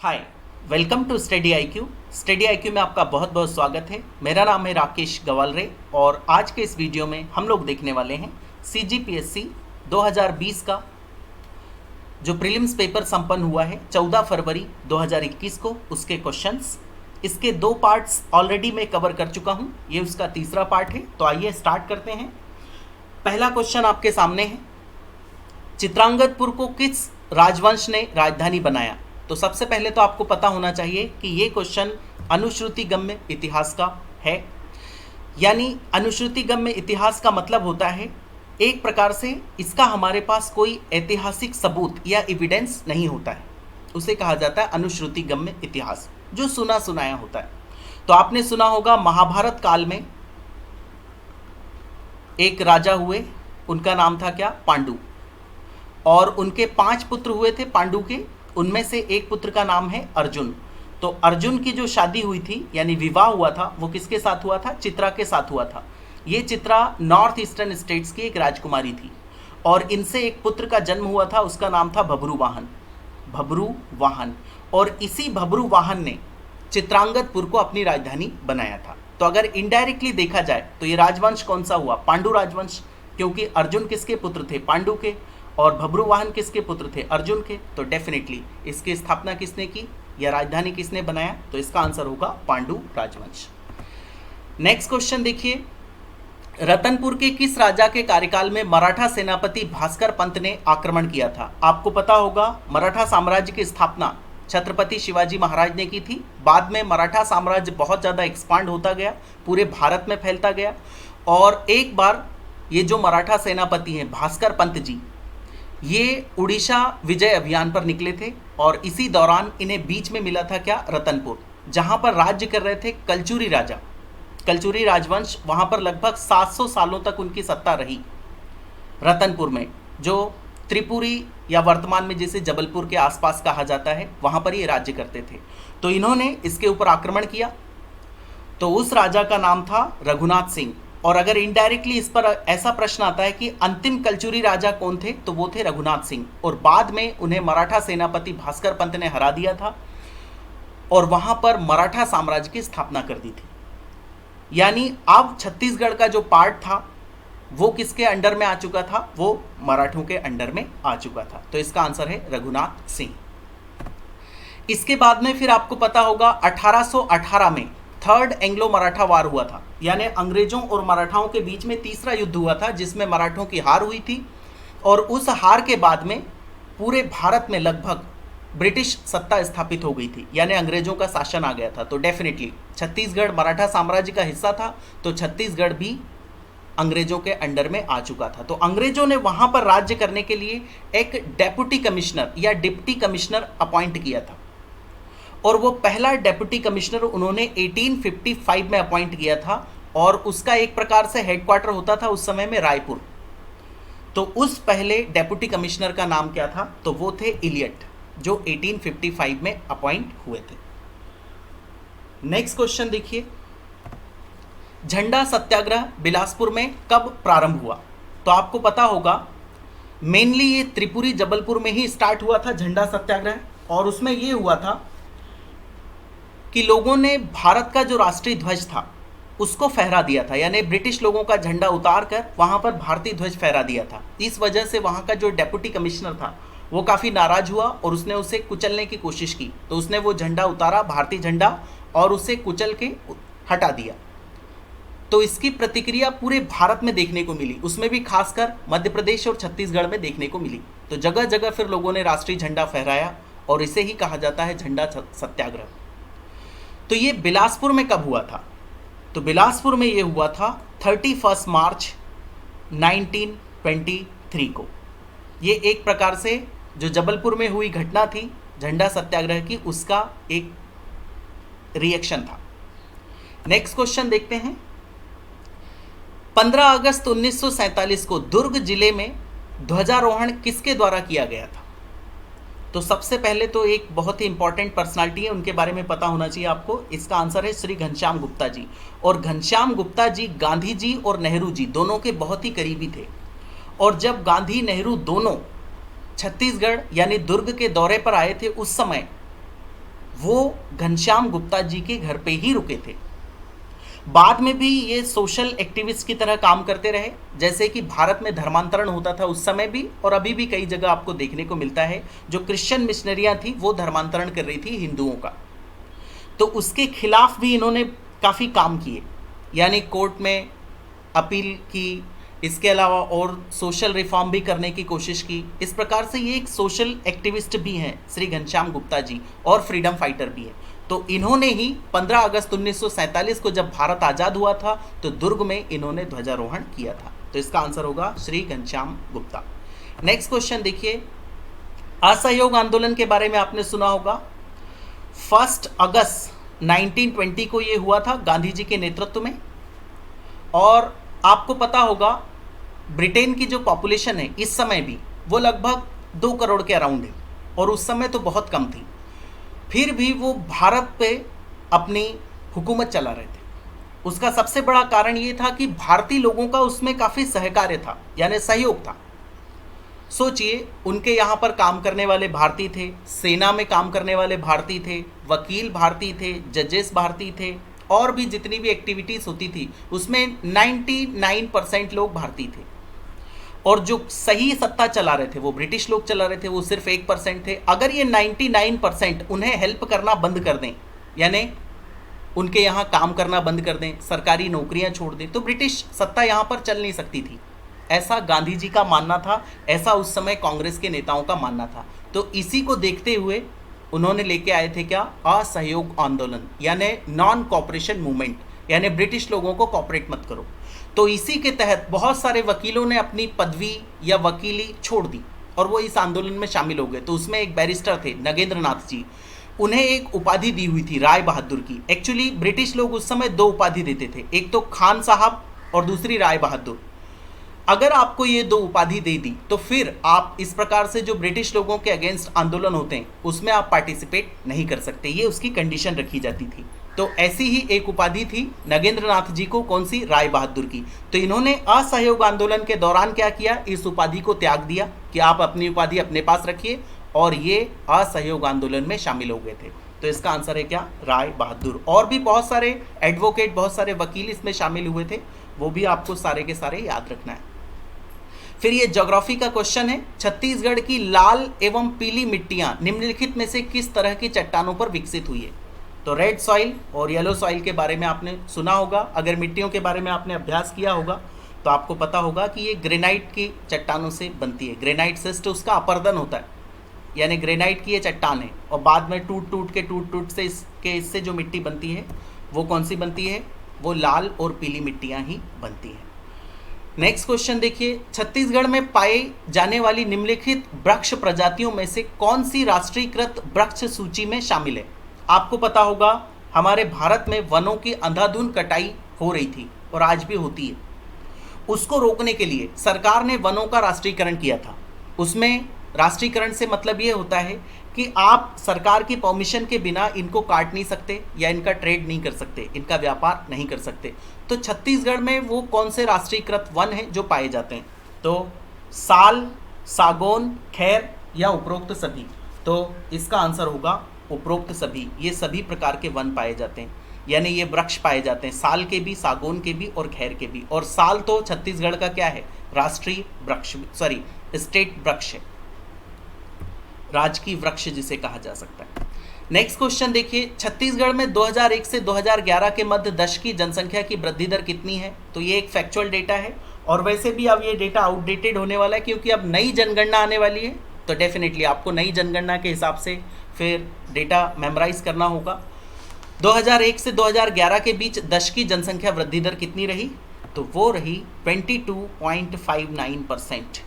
Hi, welcome to study IQ. Study IQ में आपका बहुत बहुत स्वागत है। मेरा नाम है राकेश गवालरे और आज के इस वीडियो में हम लोग देखने वाले हैं सीजीपीएससी 2020 का जो प्रीलिम्स पेपर संपन्न हुआ है 14 फरवरी 2021 को, उसके क्वेश्चंस। इसके दो पार्ट्स ऑलरेडी मैं कवर कर चुका हूं, ये उसका तीसरा पार्ट है। तो आइए स्टार्ट करते हैं। पहला क्वेश्चन आपके सामने है, चित्रांगदपुर को किस राजवंश ने राजधानी बनाया? तो सबसे पहले तो आपको पता होना चाहिए कि ये क्वेश्चन अनुश्रुतिगम्य इतिहास का है। यानी अनुश्रुतिगम्य इतिहास का मतलब होता है एक प्रकार से इसका हमारे पास कोई ऐतिहासिक सबूत या एविडेंस नहीं होता है, उसे कहा जाता है अनुश्रुतिगम्य इतिहास, जो सुना सुनाया होता है। तो आपने सुना होगा महाभारत काल में एक राजा हुए, उनका नाम था क्या? पांडु। और उनके 5 पुत्र हुए थे पांडु के, उनमें से एक पुत्र का नाम है अर्जुन। तो अर्जुन की जो शादी हुई थी यानी विवाह हुआ था, वो किसके साथ हुआ था? चित्रा के साथ हुआ था। ये चित्रा नॉर्थ ईस्टर्न स्टेट्स की एक राजकुमारी थी और इनसे एक पुत्र का जन्म हुआ था, उसका नाम था भब्रुवाहन। भब्रुवाहन। और इसी भब्रुवाहन ने चित्रांगदपुर को अपनी राजधानी बनाया था। तो अगर इनडायरेक्टली देखा जाए तो ये राजवंश कौन सा हुआ? पांडु राजवंश, क्योंकि अर्जुन किसके पुत्र थे? पांडु के। और भब्रुवाहन किसके पुत्र थे? अर्जुन के। तो डेफिनेटली इसकी स्थापना किसने की या राजधानी किसने बनाया? तो इसका आंसर होगा पांडु राजवंश। नेक्स्ट क्वेश्चन देखिए, रतनपुर के किस राजा के कार्यकाल में मराठा सेनापति भास्कर पंत ने आक्रमण किया था? आपको पता होगा मराठा साम्राज्य की स्थापना छत्रपति शिवाजी महाराज ने की थी। बाद में मराठा साम्राज्य बहुत ज़्यादा एक्सपांड होता गया, पूरे भारत में फैलता गया। और एक बार ये जो मराठा सेनापति हैं भास्कर पंत जी, ये उड़ीसा विजय अभियान पर निकले थे और इसी दौरान इन्हें बीच में मिला था क्या? रतनपुर, जहां पर राज्य कर रहे थे कलचुरी राजा, कलचुरी राजवंश। वहां पर लगभग 700 सालों तक उनकी सत्ता रही रतनपुर में, जो त्रिपुरी या वर्तमान में जिसे जबलपुर के आसपास कहा जाता है, वहां पर ये राज्य करते थे। तो इन्होंने इसके ऊपर आक्रमण किया। तो उस राजा का नाम था रघुनाथ सिंह। और अगर इनडायरेक्टली इस पर ऐसा प्रश्न आता है कि अंतिम कलचुरी राजा कौन थे, तो वो थे रघुनाथ सिंह। और बाद में उन्हें मराठा सेनापति भास्कर पंत ने हरा दिया था और वहां पर मराठा साम्राज्य की स्थापना कर दी थी। यानी अब छत्तीसगढ़ का जो पार्ट था वो किसके अंडर में आ चुका था? वो मराठों के अंडर में आ चुका था। तो इसका आंसर है रघुनाथ सिंह। इसके बाद में फिर आपको पता होगा 1818 में थर्ड एंग्लो मराठा वार हुआ था, यानी अंग्रेजों और मराठाओं के बीच में तीसरा युद्ध हुआ था, जिसमें मराठों की हार हुई थी। और उस हार के बाद में पूरे भारत में लगभग ब्रिटिश सत्ता स्थापित हो गई थी, यानी अंग्रेजों का शासन आ गया था। तो डेफिनेटली छत्तीसगढ़ मराठा साम्राज्य का हिस्सा था, तो छत्तीसगढ़ भी अंग्रेजों के अंडर में आ चुका था। तो अंग्रेजों ने वहां पर राज्य करने के लिए एक डेप्यूटी कमिश्नर या डिप्टी कमिश्नर अपॉइंट किया था। और वो पहला डेप्यूटी कमिश्नर उन्होंने 1855 में अपॉइंट किया था और उसका एक प्रकार से हेडक्वार्टर होता था उस समय में रायपुर। तो उस पहले डेप्यूटी कमिश्नर का नाम क्या था? तो वो थे इलियट, जो 1855 में अपॉइंट हुए थे। नेक्स्ट क्वेश्चन देखिए, झंडा सत्याग्रह बिलासपुर में कब प्रारंभ हुआ? तो आपको पता होगा मेनली ये त्रिपुरी जबलपुर में ही स्टार्ट हुआ था झंडा सत्याग्रह। और उसमें ये हुआ था कि लोगों ने भारत का जो राष्ट्रीय ध्वज था उसको फहरा दिया था, यानी ब्रिटिश लोगों का झंडा उतार कर वहाँ पर भारतीय ध्वज फहरा दिया था। इस वजह से वहाँ का जो डेप्यूटी कमिश्नर था वो काफ़ी नाराज हुआ और उसने उसे कुचलने की कोशिश की। तो उसने वो झंडा उतारा, भारतीय झंडा, और उसे कुचल के हटा दिया। तो इसकी प्रतिक्रिया पूरे भारत में देखने को मिली, उसमें भी खासकर मध्य प्रदेश और छत्तीसगढ़ में देखने को मिली। तो जगह जगह फिर लोगों ने राष्ट्रीय झंडा फहराया और इसे ही कहा जाता है झंडा सत्याग्रह। तो ये बिलासपुर में कब हुआ था? तो बिलासपुर में ये हुआ था 31 मार्च 1923 को। ये एक प्रकार से जो जबलपुर में हुई घटना थी झंडा सत्याग्रह की, उसका एक रिएक्शन था। नेक्स्ट क्वेश्चन देखते हैं, 15 अगस्त 1947 को दुर्ग जिले में ध्वजारोहण किसके द्वारा किया गया था? तो सबसे पहले तो एक बहुत ही इंपॉर्टेंट पर्सनालिटी है, उनके बारे में पता होना चाहिए आपको। इसका आंसर है श्री घनश्याम गुप्ता जी। और घनश्याम गुप्ता जी गांधी जी और नेहरू जी दोनों के बहुत ही करीबी थे। और जब गांधी नेहरू दोनों छत्तीसगढ़ यानी दुर्ग के दौरे पर आए थे, उस समय वो घनश्याम गुप्ता जी के घर पे ही रुके थे। बाद में भी ये सोशल एक्टिविस्ट की तरह काम करते रहे, जैसे कि भारत में धर्मांतरण होता था उस समय भी, और अभी भी कई जगह आपको देखने को मिलता है जो क्रिश्चियन मिशनरियां थी वो धर्मांतरण कर रही थी हिंदुओं का, तो उसके खिलाफ भी इन्होंने काफ़ी काम किए, यानी कोर्ट में अपील की, इसके अलावा और सोशल रिफॉर्म भी करने की कोशिश की। इस प्रकार से ये एक सोशल एक्टिविस्ट भी हैं श्री घनश्याम गुप्ता जी, और फ्रीडम फाइटर भी हैं। तो इन्होंने ही 15 अगस्त 1947 को जब भारत आज़ाद हुआ था तो दुर्ग में इन्होंने ध्वजारोहण किया था। तो इसका आंसर होगा श्री घनश्याम गुप्ता। नेक्स्ट क्वेश्चन देखिए, असहयोग आंदोलन के बारे में आपने सुना होगा। 1 अगस्त 1920 को ये हुआ था गांधी जी के नेतृत्व में, और आपको पता होगा ब्रिटेन की जो पॉपुलेशन है इस समय भी वो लगभग 2 करोड़ के अराउंड है, और उस समय तो बहुत कम थी, फिर भी वो भारत पे अपनी हुकूमत चला रहे थे। उसका सबसे बड़ा कारण ये था कि भारतीय लोगों का उसमें काफ़ी सहकार्य था, यानी सहयोग था। सोचिए, उनके यहाँ पर काम करने वाले भारतीय थे, सेना में काम करने वाले भारतीय थे, वकील भारतीय थे, जजेस भारतीय थे, और भी जितनी भी एक्टिविटीज़ होती थी उसमें 99% लोग भारतीय थे, और जो सही सत्ता चला रहे थे वो ब्रिटिश लोग चला रहे थे, वो सिर्फ 1% थे। अगर ये 99% उन्हें हेल्प करना बंद कर दें, यानी उनके यहाँ काम करना बंद कर दें, सरकारी नौकरियाँ छोड़ दें, तो ब्रिटिश सत्ता यहाँ पर चल नहीं सकती थी। ऐसा गांधी जी का मानना था, ऐसा उस समय कांग्रेस के नेताओं का मानना था। तो इसी को देखते हुए उन्होंने लेके आए थे क्या, असहयोग आंदोलन, यानी नॉन कॉपरेशन मूवमेंट, यानी ब्रिटिश लोगों को कॉपरेट मत करो। तो इसी के तहत बहुत सारे वकीलों ने अपनी पदवी या वकीली छोड़ दी और वो इस आंदोलन में शामिल हो गए। तो उसमें एक बैरिस्टर थे नगेंद्र नाथ जी, उन्हें एक उपाधि दी हुई थी राय बहादुर की। एक्चुअली ब्रिटिश लोग उस समय 2 उपाधि देते थे, एक तो खान साहब और दूसरी राय बहादुर। अगर आपको ये 2 उपाधि दे दी तो फिर आप इस प्रकार से जो ब्रिटिश लोगों के अगेंस्ट आंदोलन होते हैं उसमें आप पार्टिसिपेट नहीं कर सकते, ये उसकी कंडीशन रखी जाती थी। तो ऐसी ही एक उपाधि थी नगेंद्र नाथ जी को, कौन सी, राय बहादुर की। तो इन्होंने असहयोग आंदोलन के दौरान क्या किया, इस उपाधि को त्याग दिया कि आप अपनी उपाधि अपने पास रखिए, और ये असहयोग आंदोलन में शामिल हो गए थे। तो इसका आंसर है क्या, राय बहादुर। और भी बहुत सारे एडवोकेट, बहुत सारे वकील इसमें शामिल हुए थे, वो भी आपको सारे के सारे याद रखना है। फिर ये ज्योग्राफी का क्वेश्चन है, छत्तीसगढ़ की लाल एवं पीली मिट्टियां निम्नलिखित में से किस तरह की चट्टानों पर विकसित हुई है। तो रेड सॉइल और येलो सॉइल के बारे में आपने सुना होगा। अगर मिट्टियों के बारे में आपने अभ्यास किया होगा तो आपको पता होगा कि ये ग्रेनाइट की चट्टानों से बनती है। ग्रेनाइट सिस्ट उसका अपर्दन होता है, यानी ग्रेनाइट की ये चट्टान है, और बाद में टूट टूट से इससे जो मिट्टी बनती है वो कौन सी बनती है, वो लाल और पीली मिट्टियाँ ही बनती हैं। नेक्स्ट क्वेश्चन देखिए, छत्तीसगढ़ में पाए जाने वाली निम्नलिखित वृक्ष प्रजातियों में से कौन सी राष्ट्रीयकृत वृक्ष सूची में शामिल है। आपको पता होगा हमारे भारत में वनों की अंधाधुंध कटाई हो रही थी और आज भी होती है। उसको रोकने के लिए सरकार ने वनों का राष्ट्रीयकरण किया था। उसमें राष्ट्रीयकरण से मतलब ये होता है कि आप सरकार की परमिशन के बिना इनको काट नहीं सकते या इनका ट्रेड नहीं कर सकते, इनका व्यापार नहीं कर सकते। तो छत्तीसगढ़ में वो कौन से राष्ट्रीयकृत वन हैं जो पाए जाते हैं, तो साल, सागौन, खैर या उपरोक्त सभी। तो इसका आंसर होगा उपरोक्त सभी। ये सभी प्रकार के वन पाए जाते हैं, यानी ये वृक्ष पाए जाते हैं, साल के भी, सागौन के भी और खैर के भी। और साल तो छत्तीसगढ़ का क्या है, राष्ट्रीय वृक्ष, सॉरी स्टेट वृक्ष है, राजकीय वृक्ष जिसे कहा जा सकता है। नेक्स्ट क्वेश्चन देखिए, छत्तीसगढ़ में 2001 से 2011 के मध्य दशक की जनसंख्या की वृद्धि दर कितनी है। तो ये एक फैक्चुअल डेटा है, और वैसे भी अब ये डेटा आउटडेटेड होने वाला है क्योंकि अब नई जनगणना आने वाली है। तो डेफिनेटली आपको नई जनगणना के हिसाब से फिर डेटा मेमोराइज करना होगा। 2001 से 2011 के बीच दशक की जनसंख्या वृद्धि दर कितनी रही, तो वो रही 22.59%।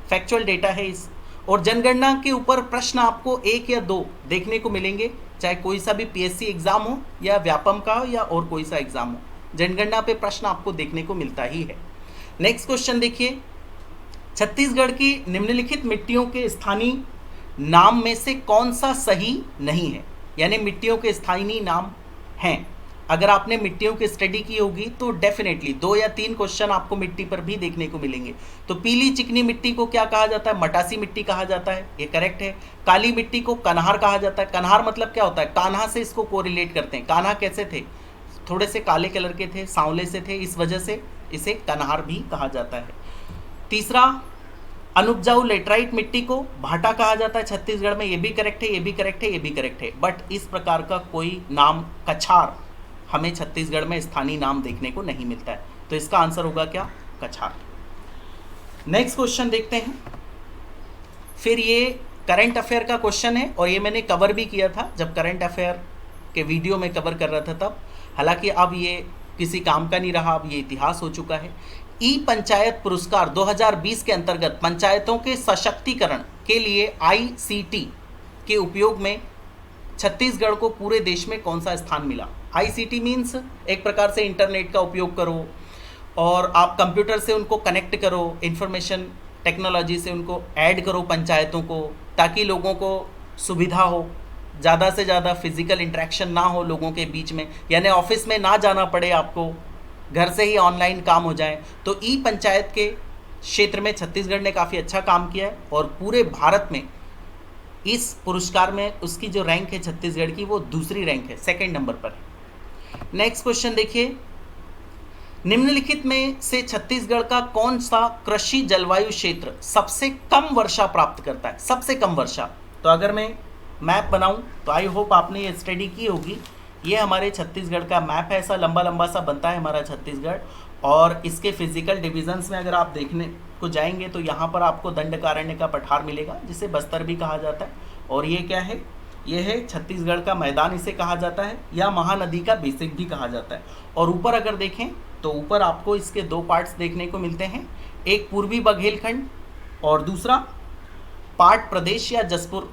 फैक्चुअल डेटा है इस, और जनगणना के ऊपर प्रश्न आपको 1 या 2 देखने को मिलेंगे, चाहे कोई सा भी पीएससी एग्जाम हो या व्यापम का हो या और कोई सा एग्जाम हो, जनगणना पे प्रश्न आपको देखने को मिलता ही है। नेक्स्ट क्वेश्चन देखिए, छत्तीसगढ़ की निम्नलिखित मिट्टियों के स्थानीय नाम में से कौन सा सही नहीं है, यानी मिट्टियों के स्थानीय नाम हैं। अगर आपने मिट्टियों की स्टडी की होगी तो डेफिनेटली 2 या 3 क्वेश्चन आपको मिट्टी पर भी देखने को मिलेंगे। तो पीली चिकनी मिट्टी को क्या कहा जाता है? मटासी मिट्टी कहा जाता है, ये करेक्ट है। काली मिट्टी को कन्हार कहा जाता है। कन्हार मतलब क्या होता है? कान्हा से इसको कोरिलेट करते हैं। कान्हा कैसे थे? थोड़े से काले कलर के थे, सांवले से थे, इस वजह से इसे कन्हार भी कहा जाता है। तीसरा, अनुपजाऊ लेटराइट मिट्टी को भाटा कहा जाता है छत्तीसगढ़ में, ये भी करेक्ट है, ये भी करेक्ट है, ये भी करेक्ट है। बट इस प्रकार का कोई नाम कछार हमें छत्तीसगढ़ में स्थानीय नाम देखने को नहीं मिलता है। तो इसका आंसर होगा क्या? कछार। नेक्स्ट क्वेश्चन देखते हैं। फिर ये करंट अफेयर का क्वेश्चन है और ये मैंने कवर भी किया था जब करंट अफेयर के वीडियो में कवर कर रहा था तब। हालांकि अब ये किसी काम का नहीं रहा, अब ये इतिहास हो चुका है। ई पंचायत पुरस्कार 2020 के अंतर्गत पंचायतों के सशक्तिकरण के लिए ICT के उपयोग में छत्तीसगढ़ को पूरे देश में कौन सा स्थान मिला? ICT मीन्स एक प्रकार से इंटरनेट का उपयोग करो और आप कंप्यूटर से उनको कनेक्ट करो, इंफॉर्मेशन टेक्नोलॉजी से उनको ऐड करो पंचायतों को, ताकि लोगों को सुविधा हो, ज़्यादा से ज़्यादा फिजिकल इंटरेक्शन ना हो लोगों के बीच में, यानी ऑफिस में ना जाना पड़े आपको, घर से ही ऑनलाइन काम हो जाए। तो ई पंचायत के क्षेत्र में छत्तीसगढ़ ने काफ़ी अच्छा काम किया है और पूरे भारत में इस पुरस्कार में उसकी जो रैंक है छत्तीसगढ़ की वो दूसरी रैंक है, सेकंड नंबर पर है। नेक्स्ट क्वेश्चन देखिए, निम्नलिखित में से छत्तीसगढ़ का कौन सा कृषि जलवायु क्षेत्र सबसे कम वर्षा प्राप्त करता है? सबसे कम वर्षा। तो अगर मैं मैप बनाऊं तो आई होप आपने ये स्टडी की होगी। ये हमारे छत्तीसगढ़ का मैप है, ऐसा लंबा लंबा सा बनता है हमारा छत्तीसगढ़। और इसके फिजिकल डिविजन्स में अगर आप देखने को जाएंगे तो यहाँ पर आपको दंडकारण्य का पठार मिलेगा, जिसे बस्तर भी कहा जाता है। और ये क्या है? ये है छत्तीसगढ़ का मैदान, इसे कहा जाता है, या महानदी का बेसिक भी कहा जाता है। और ऊपर अगर देखें तो ऊपर आपको इसके 2 पार्ट्स देखने को मिलते हैं, एक पूर्वी बघेलखंड और दूसरा पाट प्रदेश या जसपुर।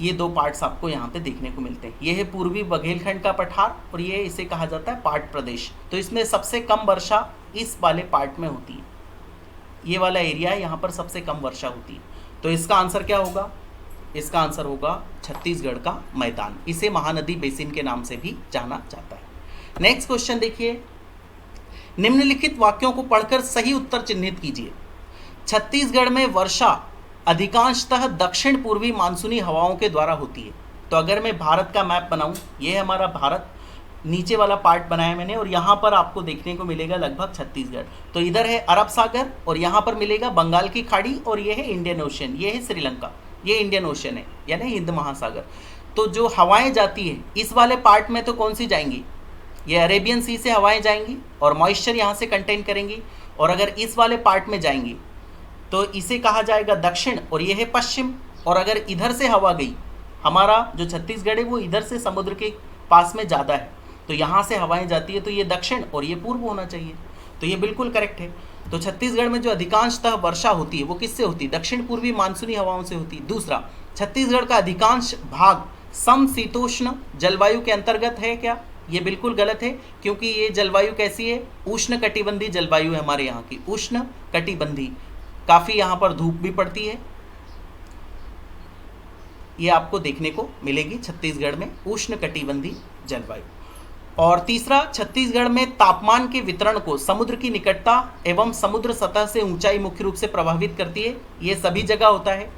ये 2 पार्ट्स आपको यहाँ पे देखने को मिलते हैं। ये है पूर्वी बघेलखंड का पठार और ये इसे कहा जाता है पाट प्रदेश। तो इसमें सबसे कम वर्षा इस वाले पार्ट में होती है, ये वाला एरिया है, यहाँ पर सबसे कम वर्षा होती है। तो इसका आंसर क्या होगा? इसका आंसर होगा छत्तीसगढ़ का मैदान। इसे महानदी बेसिन के नाम से भी जाना जाता है। नेक्स्ट क्वेश्चन देखिए, निम्नलिखित वाक्यों को पढ़कर सही उत्तर चिन्हित कीजिए। छत्तीसगढ़ में वर्षा अधिकांशतः दक्षिण पूर्वी मानसूनी हवाओं के द्वारा होती है। तो अगर मैं भारत का मैप बनाऊं, ये है हमारा भारत, नीचे वाला पार्ट बनाया मैंने और यहाँ पर आपको देखने को मिलेगा लगभग छत्तीसगढ़। तो इधर है अरब सागर और यहाँ पर मिलेगा बंगाल की खाड़ी और ये है इंडियन ओशन, ये है श्रीलंका, ये इंडियन ओशन है यानी हिंद महासागर। तो जो हवाएं जाती है इस वाले पार्ट में तो कौन सी जाएंगी? ये अरेबियन सी से हवाएं जाएंगी और मॉइस्चर यहाँ से कंटेन करेंगी। और अगर इस वाले पार्ट में जाएंगी तो इसे कहा जाएगा दक्षिण और ये है पश्चिम। और अगर इधर से हवा गई, हमारा जो छत्तीसगढ़ है वो इधर से समुद्र के पास में ज़्यादा है, तो यहाँ से हवाएं जाती है, तो ये दक्षिण और ये पूर्व होना चाहिए। तो ये बिल्कुल करेक्ट है। तो छत्तीसगढ़ में जो अधिकांशतः वर्षा होती है वो किससे होती है? दक्षिण पूर्वी मानसूनी हवाओं से होती है। दूसरा, छत्तीसगढ़ का अधिकांश भाग समशीतोष्ण जलवायु के अंतर्गत है क्या? ये बिल्कुल गलत है, क्योंकि ये जलवायु कैसी है? उष्ण कटिबंधी जलवायु है हमारे यहाँ की, उष्ण कटिबंधी। काफ़ी यहाँ पर धूप भी पड़ती है, ये आपको देखने को मिलेगी छत्तीसगढ़ में, उष्ण कटिबंधी जलवायु। और तीसरा, छत्तीसगढ़ में तापमान के वितरण को समुद्र की निकटता एवं समुद्र सतह से ऊंचाई मुख्य रूप से प्रभावित करती है। ये सभी जगह होता है,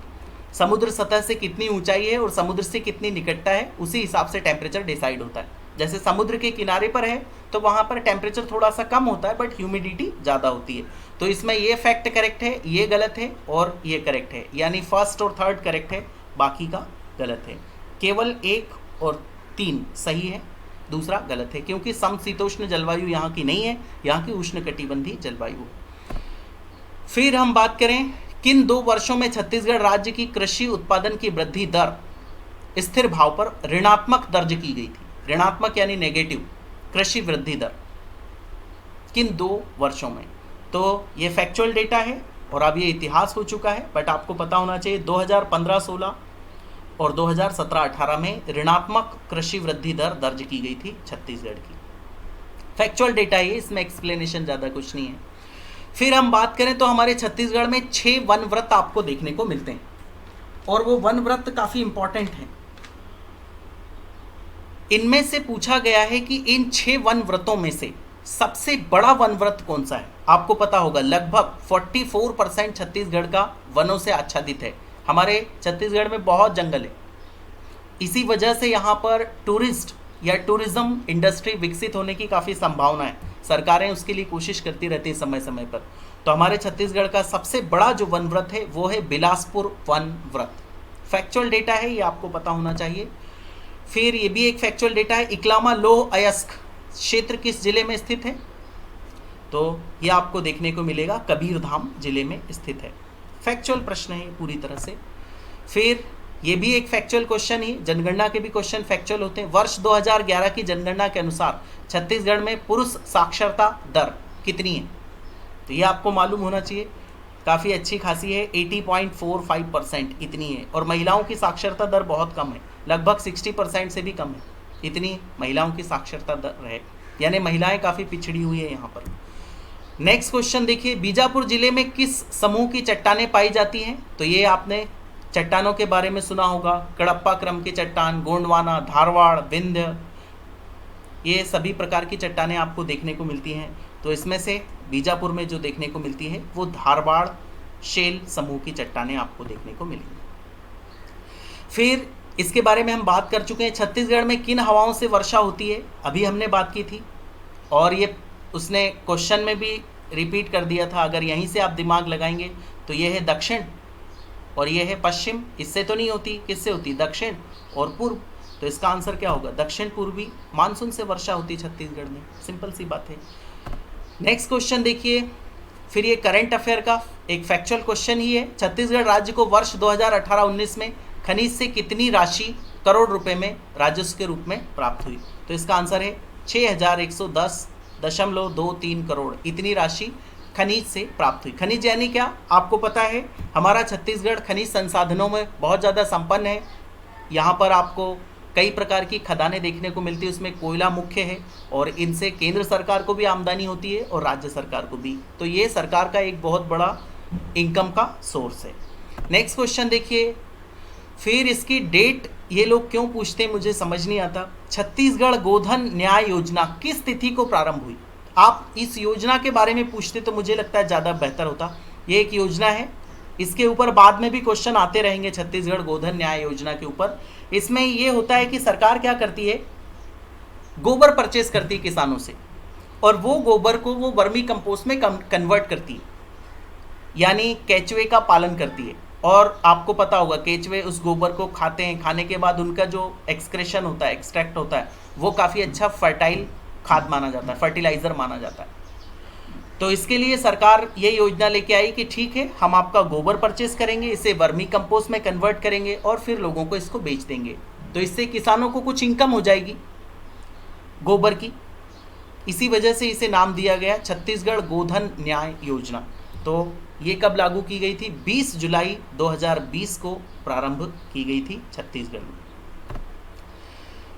समुद्र सतह से कितनी ऊंचाई है और समुद्र से कितनी निकटता है, उसी हिसाब से टेम्परेचर डिसाइड होता है। जैसे समुद्र के किनारे पर है तो वहाँ पर टेम्परेचर थोड़ा सा कम होता है बट ह्यूमिडिटी ज़्यादा होती है। तो इसमें ये फैक्ट करेक्ट है, ये गलत है और ये करेक्ट है, यानी फर्स्ट और थर्ड करेक्ट है, बाकी का गलत है। केवल 1 और 3 सही है, दूसरा गलत है, क्योंकि समशीतोष्ण जलवायु यहाँ की नहीं है, यहाँ की उष्ण कटिबंधी जलवायु है। फिर हम बात करें किन 2 वर्षों में छत्तीसगढ़ राज्य की कृषि उत्पादन की वृद्धि दर स्थिर भाव पर ऋणात्मक दर्ज की गई थी। ऋणात्मक यानी नेगेटिव कृषि वृद्धि दर किन 2 वर्षों में? तो ये फैक्चुअल डेटा है और अब ये इतिहास हो चुका है, बट आपको पता होना चाहिए 2015-16 और 2017-18 में ऋणात्मक कृषि वृद्धि दर दर्ज की गई थी छत्तीसगढ़ की। फैक्चुअल डेटा है, इसमें एक्सप्लेनेशन ज़्यादा कुछ नहीं है। फिर हम बात करें तो हमारे छत्तीसगढ़ में 6 वन व्रत आपको देखने को मिलते हैं और वो वन व्रत काफ़ी इंपॉर्टेंट हैं। इनमें से पूछा गया है कि इन 6 वन व्रतों में से सबसे बड़ा वन व्रत कौन सा है। आपको पता होगा लगभग 44% छत्तीसगढ़ का वनों से आच्छादित है। हमारे छत्तीसगढ़ में बहुत जंगल है, इसी वजह से यहाँ पर टूरिस्ट या टूरिज्म इंडस्ट्री विकसित होने की काफ़ी संभावना है। सरकारें उसके लिए कोशिश करती रहती है समय समय पर। तो हमारे छत्तीसगढ़ का सबसे बड़ा जो वन व्रत है वो है बिलासपुर वन व्रत। फैक्चुअल डेटा है, ये आपको पता होना चाहिए। फिर ये भी एक फैक्चुअल डेटा है, इकलामा लोह अयस्क क्षेत्र किस जिले में स्थित है, तो ये आपको देखने को मिलेगा कबीरधाम जिले में स्थित है। फैक्चुअल प्रश्न है पूरी तरह से। फिर ये भी एक फैक्चुअल क्वेश्चन ही, जनगणना के भी क्वेश्चन फैक्चुअल होते हैं। वर्ष 2011 की जनगणना के अनुसार छत्तीसगढ़ में पुरुष साक्षरता दर कितनी है, तो ये आपको मालूम होना चाहिए। काफ़ी अच्छी खासी है, 80.45% इतनी है। और महिलाओं की साक्षरता दर बहुत कम है, लगभग 60% से भी कम है, इतनी महिलाओं की साक्षरता दर है, यानी महिलाएं काफ़ी पिछड़ी हुई है यहाँ पर। नेक्स्ट क्वेश्चन देखिए, बीजापुर जिले में किस समूह की चट्टानें पाई जाती हैं, तो ये आपने चट्टानों के बारे में सुना होगा, कडप्पा क्रम की चट्टान, गोंडवाना, धारवाड़, विंध्य, ये सभी प्रकार की चट्टानें आपको देखने को मिलती हैं। तो इसमें से बीजापुर में जो देखने को मिलती है वो धारवाड़ शेल समूह की चट्टानें आपको देखने को मिलेंगी। फिर इसके बारे में हम बात कर चुके हैं, छत्तीसगढ़ में किन हवाओं से वर्षा होती है, अभी हमने बात की थी और ये उसने क्वेश्चन में भी रिपीट कर दिया था। अगर यहीं से आप दिमाग लगाएंगे तो ये है दक्षिण और ये है पश्चिम, इससे तो नहीं होती, किससे होती, दक्षिण और पूर्व। तो इसका आंसर क्या होगा, दक्षिण पूर्वी मानसून से वर्षा होती छत्तीसगढ़ में, सिंपल सी बात है। नेक्स्ट क्वेश्चन देखिए, फिर ये करंट अफेयर का एक फैक्चुअल क्वेश्चन ही है। छत्तीसगढ़ राज्य को वर्ष 2018-19 में खनिज से कितनी राशि करोड़ रुपए में राजस्व के रूप में प्राप्त हुई, तो इसका आंसर है 6110.23 करोड़, इतनी राशि खनिज से प्राप्त हुई। खनिज यानी क्या, आपको पता है हमारा छत्तीसगढ़ खनिज संसाधनों में बहुत ज़्यादा संपन्न है। यहाँ पर आपको कई प्रकार की खदानें देखने को मिलती है, उसमें कोयला मुख्य है और इनसे केंद्र सरकार को भी आमदनी होती है और राज्य सरकार को भी। तो ये सरकार का एक बहुत बड़ा इनकम का सोर्स है। नेक्स्ट क्वेश्चन देखिए, फिर इसकी डेट ये लोग क्यों पूछते हैं मुझे समझ नहीं आता। छत्तीसगढ़ गोधन न्याय योजना किस तिथि को प्रारंभ हुई, आप इस योजना के बारे में पूछते तो मुझे लगता है ज़्यादा बेहतर होता। ये एक योजना है, इसके ऊपर बाद में भी क्वेश्चन आते रहेंगे छत्तीसगढ़ गोधन न्याय योजना के ऊपर। इसमें ये होता है कि सरकार क्या करती है, गोबर परचेज करती है किसानों से और वो गोबर को वो वर्मी कंपोस्ट में कन्वर्ट करती है, यानी केचुए का पालन करती है। और आपको पता होगा केचुए उस गोबर को खाते हैं, खाने के बाद उनका जो एक्सक्रेशन होता है, एक्सट्रैक्ट होता है, वो काफ़ी अच्छा फर्टाइल खाद माना जाता है, फर्टिलाइज़र माना जाता है। तो इसके लिए सरकार ये योजना लेके आई कि ठीक है, हम आपका गोबर परचेस करेंगे, इसे वर्मी कंपोस्ट में कन्वर्ट करेंगे और फिर लोगों को इसको बेच देंगे। तो इससे किसानों को कुछ इनकम हो जाएगी गोबर की, इसी वजह से इसे नाम दिया गया छत्तीसगढ़ गोधन न्याय योजना। तो ये कब लागू की गई थी, 20 जुलाई 2020 को प्रारंभ की गई थी छत्तीसगढ़ में।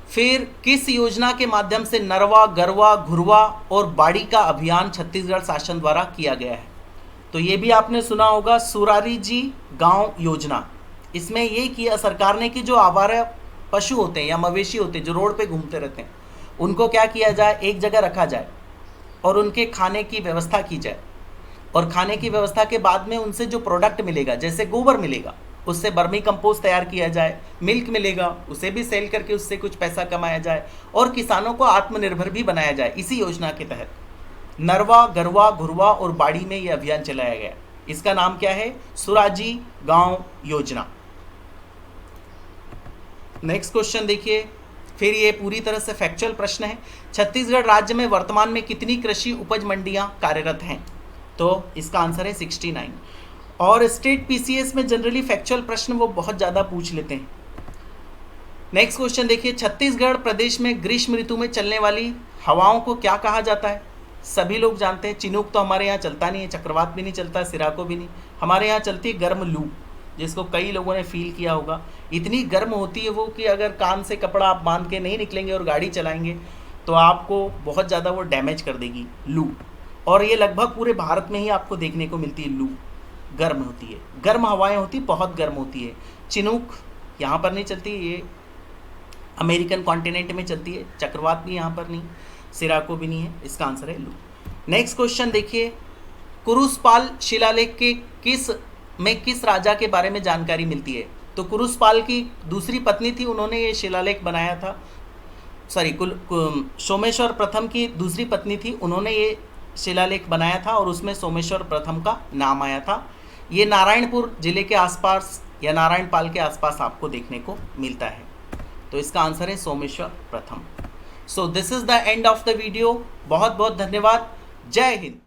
फिर किस योजना के माध्यम से नरवा, गरवा, घुरवा और बाड़ी का अभियान छत्तीसगढ़ शासन द्वारा किया गया है, तो ये भी आपने सुना होगा सुरारी जी गांव योजना। इसमें ये किया सरकार ने कि जो आवारा पशु होते हैं या मवेशी होते हैं जो रोड पे घूमते रहते हैं, उनको क्या किया जाए, एक जगह रखा जाए और उनके खाने की व्यवस्था की जाए। और खाने की व्यवस्था के बाद में उनसे जो प्रोडक्ट मिलेगा, जैसे गोबर मिलेगा, उससे वर्मी कंपोस्ट तैयार किया जाए, मिल्क मिलेगा उसे भी सेल करके उससे कुछ पैसा कमाया जाए और किसानों को आत्मनिर्भर भी बनाया जाए। इसी योजना के तहत नरवा, गरवा, घुरवा और बाड़ी में ये अभियान चलाया गया। इसका नाम क्या है, सुराजी गांव योजना। नेक्स्ट क्वेश्चन देखिए, फिर ये पूरी तरह से फैक्चुअल प्रश्न है। छत्तीसगढ़ राज्य में वर्तमान में कितनी कृषि उपज मंडियां कार्यरत हैं, तो इसका आंसर है 69। और स्टेट पीसीएस में जनरली फैक्चुअल प्रश्न वो बहुत ज़्यादा पूछ लेते हैं। नेक्स्ट क्वेश्चन देखिए, छत्तीसगढ़ प्रदेश में ग्रीष्म ऋतु में चलने वाली हवाओं को क्या कहा जाता है, सभी लोग जानते हैं। चिनूक तो हमारे यहाँ चलता नहीं है, चक्रवात भी नहीं चलता, सिराको भी नहीं, हमारे यहाँ चलती है गर्म लू, जिसको कई लोगों ने फील किया होगा। इतनी गर्म होती है वो कि अगर कान से कपड़ा आप बांध के नहीं निकलेंगे और गाड़ी चलाएंगे तो आपको बहुत ज़्यादा वो डैमेज कर देगी लू। और ये लगभग पूरे भारत में ही आपको देखने को मिलती है लू, गर्म होती है, गर्म हवाएं होती, बहुत गर्म होती है। चिनूक यहाँ पर नहीं चलती, ये अमेरिकन कॉन्टिनेंट में चलती है, चक्रवात भी यहाँ पर नहीं, सिराको भी नहीं है, इसका आंसर है लू। नेक्स्ट क्वेश्चन देखिए, कुरुसपाल शिलालेख के किस राजा के बारे में जानकारी मिलती है? तो कुरुसपाल की दूसरी पत्नी थी, उन्होंने ये शिलालेख बनाया था। सॉरी, सोमेश्वर प्रथम की दूसरी पत्नी थी, उन्होंने ये शिलालेख बनाया था और उसमें सोमेश्वर प्रथम का नाम आया था। ये नारायणपुर जिले के आसपास या नारायणपाल के आसपास आपको देखने को मिलता है। तो इसका आंसर है सोमेश्वर प्रथम। So this is the end of the video. बहुत बहुत धन्यवाद। जय हिंद।